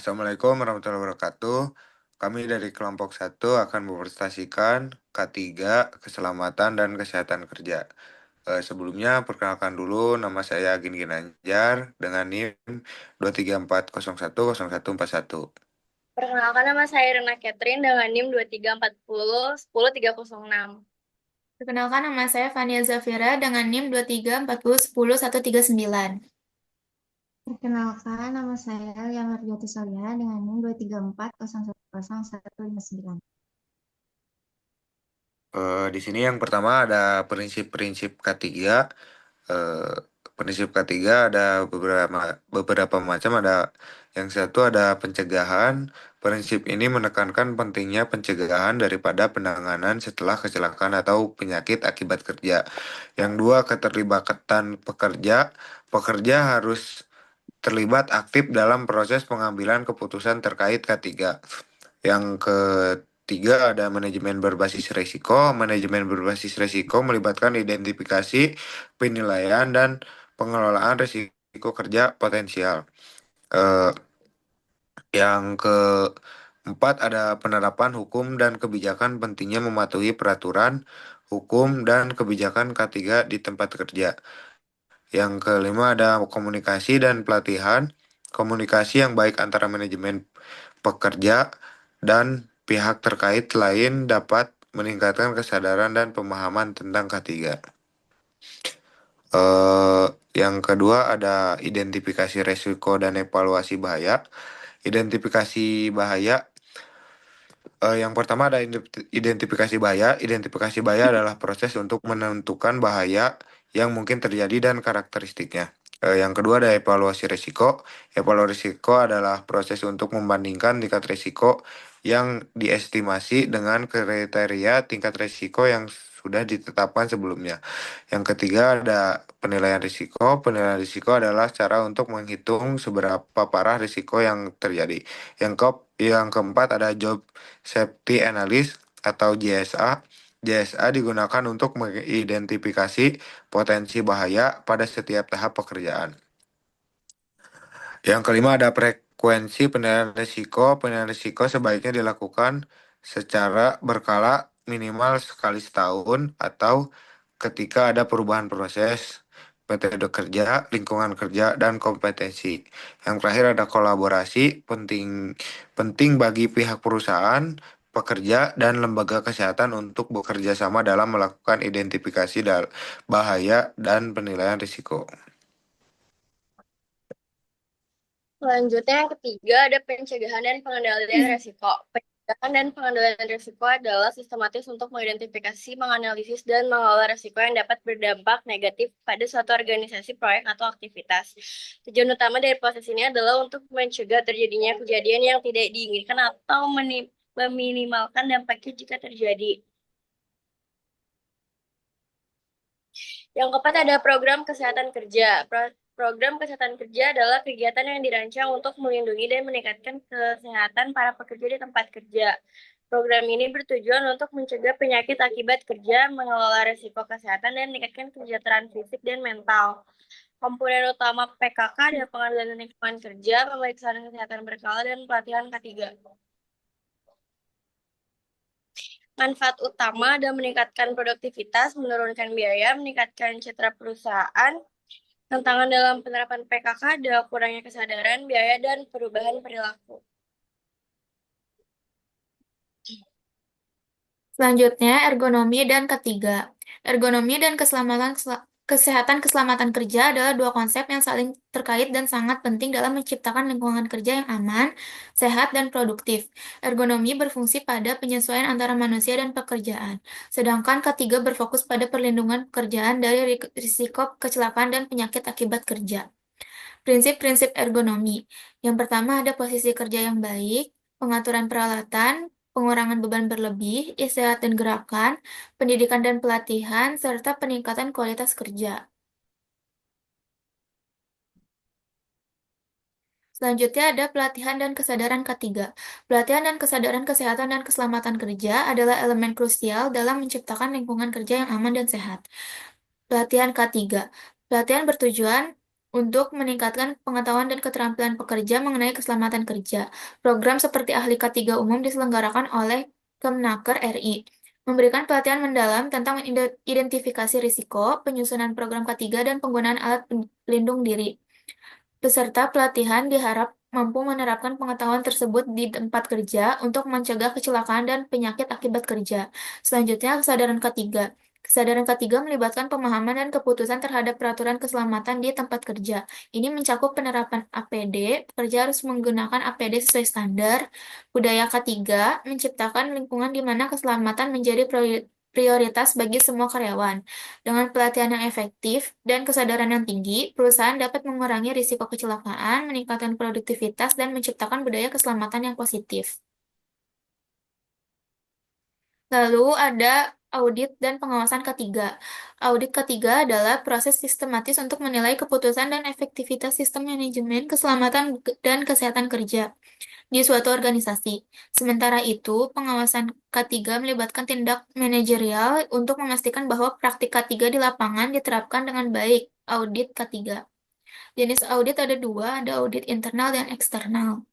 Assalamualaikum warahmatullahi wabarakatuh. Kami dari kelompok satu akan mempresentasikan K3 Keselamatan dan Kesehatan Kerja. Sebelumnya, perkenalkan dulu nama saya Gin Ginanjar dengan NIM 234010141. Perkenalkan nama saya Rena Catherine dengan NIM 2340 10306. Perkenalkan nama saya Fania Zafira dengan NIM 2340 10139. Perkenalkan, nama saya Lia Marjati Soliana dengan NIM 234010159. Di sini yang pertama ada prinsip-prinsip K3. Eh, Prinsip K3 ada beberapa macam. Ada yang satu ada pencegahan. Prinsip ini menekankan pentingnya pencegahan daripada penanganan setelah kecelakaan atau penyakit akibat kerja. Yang dua, keterlibatan pekerja. Pekerja harus terlibat aktif dalam proses pengambilan keputusan terkait K3. Yang ketiga ada manajemen berbasis risiko. Manajemen berbasis risiko melibatkan identifikasi, penilaian, dan pengelolaan risiko kerja potensial. Eh, yang keempat ada penerapan hukum dan kebijakan, pentingnya mematuhi peraturan, hukum, dan kebijakan K3 di tempat kerja. Yang kelima ada komunikasi dan pelatihan. Komunikasi yang baik antara manajemen pekerja dan pihak terkait lain dapat meningkatkan kesadaran dan pemahaman tentang K3. Eh, yang kedua ada identifikasi risiko dan evaluasi bahaya. Identifikasi bahaya. Yang pertama ada identifikasi bahaya. Identifikasi bahaya adalah proses untuk menentukan bahaya yang mungkin terjadi dan karakteristiknya. Yang kedua ada evaluasi risiko. Evaluasi risiko adalah proses untuk membandingkan tingkat risiko yang diestimasi dengan kriteria tingkat risiko yang sudah ditetapkan sebelumnya. Yang ketiga ada penilaian risiko. Penilaian risiko adalah cara untuk menghitung seberapa parah risiko yang terjadi. Yang keempat ada job safety analyst atau JSA. JSA digunakan untuk mengidentifikasi potensi bahaya pada setiap tahap pekerjaan. Yang kelima ada frekuensi penilaian risiko. Penilaian risiko sebaiknya dilakukan secara berkala minimal sekali setahun atau ketika ada perubahan proses, metode kerja, lingkungan kerja, dan kompetensi. Yang terakhir ada kolaborasi, penting bagi pihak perusahaan, pekerja, dan lembaga kesehatan untuk bekerja sama dalam melakukan identifikasi bahaya dan penilaian risiko. Selanjutnya yang ketiga ada pencegahan dan pengendalian risiko. Pencegahan dan pengendalian risiko adalah sistematis untuk mengidentifikasi, menganalisis, dan mengelola risiko yang dapat berdampak negatif pada suatu organisasi, proyek, atau aktivitas. Tujuan utama dari proses ini adalah untuk mencegah terjadinya kejadian yang tidak diinginkan atau meminimalkan dampaknya jika terjadi. Yang keempat ada program kesehatan kerja. Program kesehatan kerja adalah kegiatan yang dirancang untuk melindungi dan meningkatkan kesehatan para pekerja di tempat kerja. Program ini bertujuan untuk mencegah penyakit akibat kerja, mengelola risiko kesehatan, dan meningkatkan kesejahteraan fisik dan mental. Komponen utama PKK adalah pengendalian lingkungan kerja, pemeriksaan kesehatan berkala, dan pelatihan K3. Manfaat utama adalah meningkatkan produktivitas, menurunkan biaya, meningkatkan citra perusahaan. Tantangan dalam penerapan PKK adalah kurangnya kesadaran, biaya, dan perubahan perilaku. Selanjutnya, ergonomi dan ketiga. Ergonomi dan kesehatan keselamatan kerja adalah dua konsep yang saling terkait dan sangat penting dalam menciptakan lingkungan kerja yang aman, sehat, dan produktif. Ergonomi berfungsi pada penyesuaian antara manusia dan pekerjaan, sedangkan ketiga berfokus pada perlindungan pekerjaan dari risiko kecelakaan dan penyakit akibat kerja. Prinsip-prinsip ergonomi. Yang pertama ada posisi kerja yang baik, pengaturan peralatan, pengurangan beban berlebih, istirahat dan gerakan, pendidikan dan pelatihan, serta peningkatan kualitas kerja. Selanjutnya ada pelatihan dan kesadaran ketiga. Pelatihan dan kesadaran kesehatan dan keselamatan kerja adalah elemen krusial dalam menciptakan lingkungan kerja yang aman dan sehat. Pelatihan K3. Pelatihan bertujuan untuk meningkatkan pengetahuan dan keterampilan pekerja mengenai keselamatan kerja. Program seperti Ahli K3 Umum diselenggarakan oleh Kemenaker RI, memberikan pelatihan mendalam tentang identifikasi risiko, penyusunan program K3, dan penggunaan alat pelindung diri. Peserta pelatihan diharap mampu menerapkan pengetahuan tersebut di tempat kerja untuk mencegah kecelakaan dan penyakit akibat kerja. Selanjutnya, kesadaran ketiga. Kesadaran ketiga melibatkan pemahaman dan keputusan terhadap peraturan keselamatan di tempat kerja. Ini mencakup penerapan APD, pekerja harus menggunakan APD sesuai standar. Budaya ketiga, menciptakan lingkungan di mana keselamatan menjadi prioritas bagi semua karyawan. Dengan pelatihan yang efektif dan kesadaran yang tinggi, perusahaan dapat mengurangi risiko kecelakaan, meningkatkan produktivitas, dan menciptakan budaya keselamatan yang positif. Lalu ada audit dan pengawasan ketiga. Audit ketiga adalah proses sistematis untuk menilai keputusan dan efektivitas sistem manajemen keselamatan dan kesehatan kerja di suatu organisasi. Sementara itu, pengawasan K3 melibatkan tindak manajerial untuk memastikan bahwa praktik K3 di lapangan diterapkan dengan baik. Audit K3. Jenis audit ada dua, ada audit internal dan eksternal.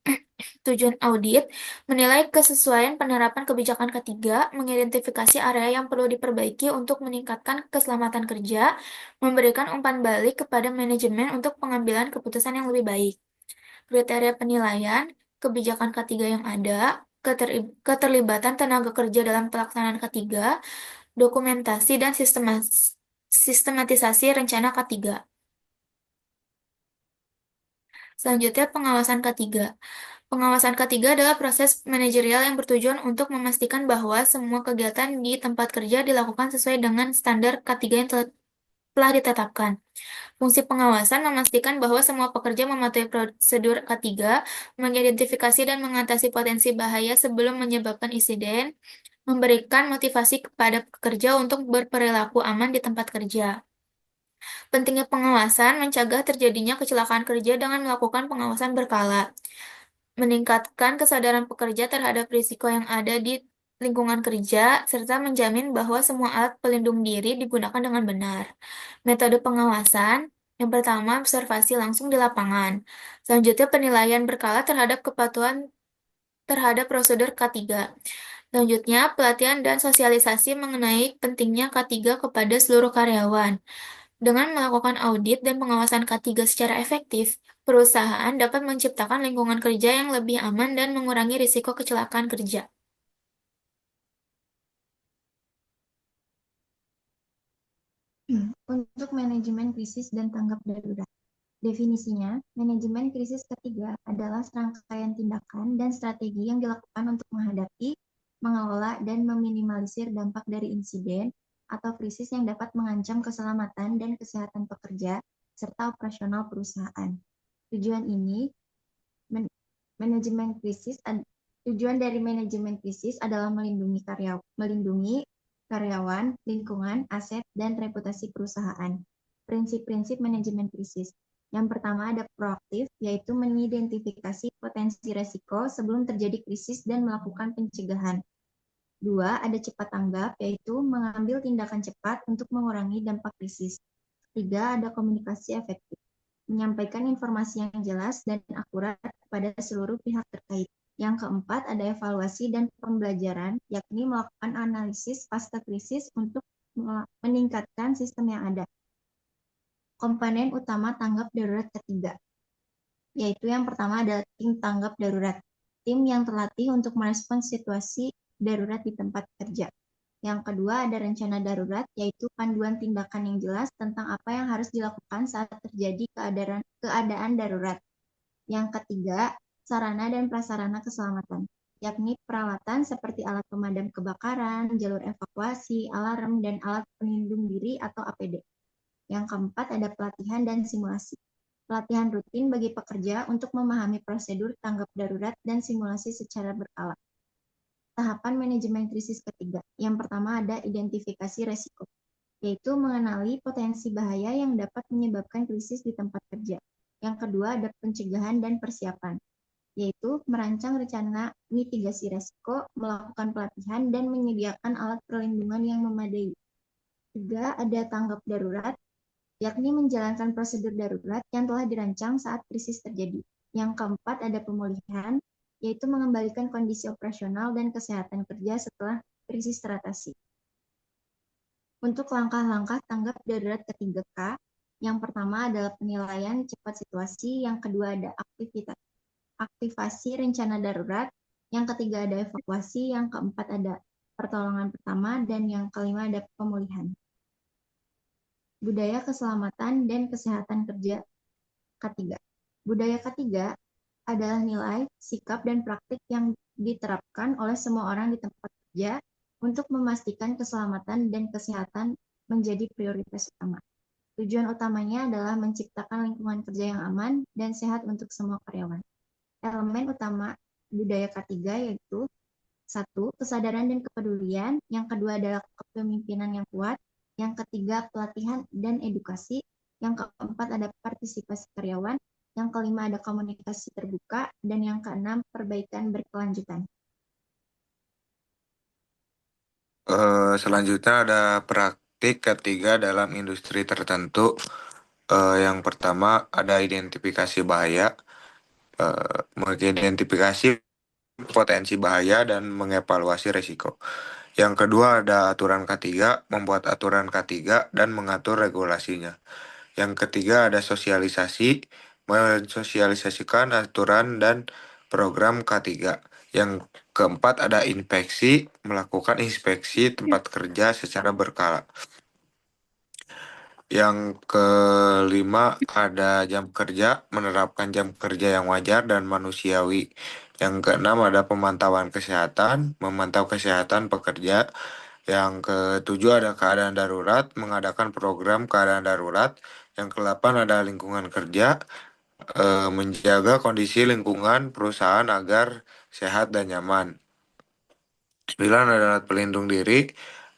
Tujuan audit menilai kesesuaian penerapan kebijakan K3, mengidentifikasi area yang perlu diperbaiki untuk meningkatkan keselamatan kerja, memberikan umpan balik kepada manajemen untuk pengambilan keputusan yang lebih baik. Kriteria penilaian, kebijakan K3 yang ada, keterlibatan tenaga kerja dalam pelaksanaan K3, dokumentasi dan sistematisasi rencana K3. Selanjutnya, pengawasan K3. Pengawasan K3 adalah proses manajerial yang bertujuan untuk memastikan bahwa semua kegiatan di tempat kerja dilakukan sesuai dengan standar K3 yang telah ditetapkan. Fungsi pengawasan memastikan bahwa semua pekerja mematuhi prosedur K3, mengidentifikasi dan mengatasi potensi bahaya sebelum menyebabkan insiden, memberikan motivasi kepada pekerja untuk berperilaku aman di tempat kerja. Pentingnya pengawasan mencegah terjadinya kecelakaan kerja dengan melakukan pengawasan berkala, meningkatkan kesadaran pekerja terhadap risiko yang ada di lingkungan kerja, serta menjamin bahwa semua alat pelindung diri digunakan dengan benar. Metode pengawasan, yang pertama, observasi langsung di lapangan. Selanjutnya, penilaian berkala terhadap kepatuhan terhadap prosedur K3. Selanjutnya, pelatihan dan sosialisasi mengenai pentingnya K3 kepada seluruh karyawan. Dengan melakukan audit dan pengawasan K3 secara efektif, perusahaan dapat menciptakan lingkungan kerja yang lebih aman dan mengurangi risiko kecelakaan kerja. Untuk manajemen krisis dan tanggap darurat. Definisinya, manajemen krisis ketiga adalah serangkaian tindakan dan strategi yang dilakukan untuk menghadapi, mengelola, dan meminimalisir dampak dari insiden atau krisis yang dapat mengancam keselamatan dan kesehatan pekerja serta operasional perusahaan. Tujuan dari manajemen krisis adalah melindungi karyawan, lingkungan, aset, dan reputasi perusahaan. Prinsip-prinsip manajemen krisis. Yang pertama ada proaktif, yaitu mengidentifikasi potensi resiko sebelum terjadi krisis dan melakukan pencegahan. 2. Ada cepat tanggap, yaitu mengambil tindakan cepat untuk mengurangi dampak krisis. 3. Ada komunikasi efektif, menyampaikan informasi yang jelas dan akurat kepada seluruh pihak terkait. Yang keempat, ada evaluasi dan pembelajaran, yakni melakukan analisis pasca krisis untuk meningkatkan sistem yang ada. Komponen utama tanggap darurat ketiga, yaitu yang pertama ada tim tanggap darurat, tim yang terlatih untuk merespons situasi darurat di tempat kerja. Yang kedua ada rencana darurat, yaitu panduan tindakan yang jelas tentang apa yang harus dilakukan saat terjadi keadaan darurat. Yang ketiga, sarana dan prasarana keselamatan, yakni peralatan seperti alat pemadam kebakaran, jalur evakuasi, alarm, dan alat pelindung diri atau APD. Yang keempat ada pelatihan dan simulasi. Pelatihan rutin bagi pekerja untuk memahami prosedur tanggap darurat dan simulasi secara berkala. Tahapan manajemen krisis ketiga. Yang pertama ada identifikasi resiko, yaitu mengenali potensi bahaya yang dapat menyebabkan krisis di tempat kerja. Yang kedua ada pencegahan dan persiapan, yaitu merancang rencana mitigasi resiko, melakukan pelatihan, dan menyediakan alat perlindungan yang memadai. 3. Ada tanggap darurat, yakni menjalankan prosedur darurat yang telah dirancang saat krisis terjadi. Yang keempat ada pemulihan, yaitu mengembalikan kondisi operasional dan kesehatan kerja setelah krisis teratasi. Untuk langkah-langkah tanggap darurat ketiga K, yang pertama adalah penilaian cepat situasi, yang kedua ada aktivasi rencana darurat, yang ketiga ada evakuasi, yang keempat ada pertolongan pertama, dan yang kelima ada pemulihan. Budaya keselamatan dan kesehatan kerja ketiga. Budaya ketiga adalah nilai, sikap, dan praktik yang diterapkan oleh semua orang di tempat kerja untuk memastikan keselamatan dan kesehatan menjadi prioritas utama. Tujuan utamanya adalah menciptakan lingkungan kerja yang aman dan sehat untuk semua karyawan. Elemen utama budaya ketiga yaitu satu, kesadaran dan kepedulian. Yang kedua adalah kepemimpinan yang kuat. Yang ketiga, pelatihan dan edukasi. Yang keempat ada partisipasi karyawan. Yang kelima ada komunikasi terbuka. Dan yang keenam, perbaikan berkelanjutan. Selanjutnya ada praktik ketiga dalam industri tertentu. Yang pertama ada identifikasi bahaya, mengidentifikasi potensi bahaya dan mengevaluasi risiko. Yang kedua ada aturan K3, membuat aturan K3 dan mengatur regulasinya. Yang ketiga ada sosialisasi, mensosialisasikan aturan dan program K3. Yang keempat ada inspeksi, melakukan inspeksi tempat kerja secara berkala. Yang kelima ada jam kerja, menerapkan jam kerja yang wajar dan manusiawi. Yang keenam ada pemantauan kesehatan, memantau kesehatan pekerja. Yang ketujuh ada keadaan darurat, mengadakan program keadaan darurat. Yang kedelapan ada lingkungan kerja, menjaga kondisi lingkungan perusahaan agar sehat dan nyaman. 9 adalah pelindung diri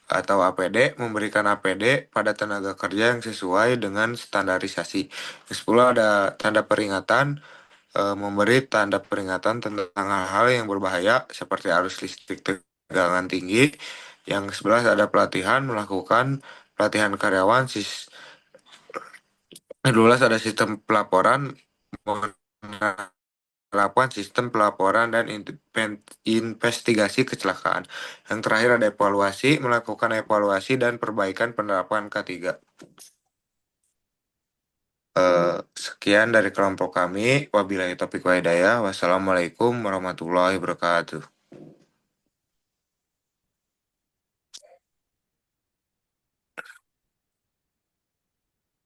atau APD, memberikan APD pada tenaga kerja yang sesuai dengan standarisasi. Yang 10 ada tanda peringatan, memberi tanda peringatan tentang hal-hal yang berbahaya seperti arus listrik tegangan tinggi. Yang 11 ada pelatihan, melakukan pelatihan karyawan. 12 ada sistem pelaporan, melakukan sistem pelaporan dan investigasi kecelakaan. Yang terakhir ada evaluasi, melakukan evaluasi dan perbaikan penerapan K3. Sekian dari kelompok kami. Wabillahi taufiq wa hidayah. Wassalamualaikum warahmatullahi wabarakatuh.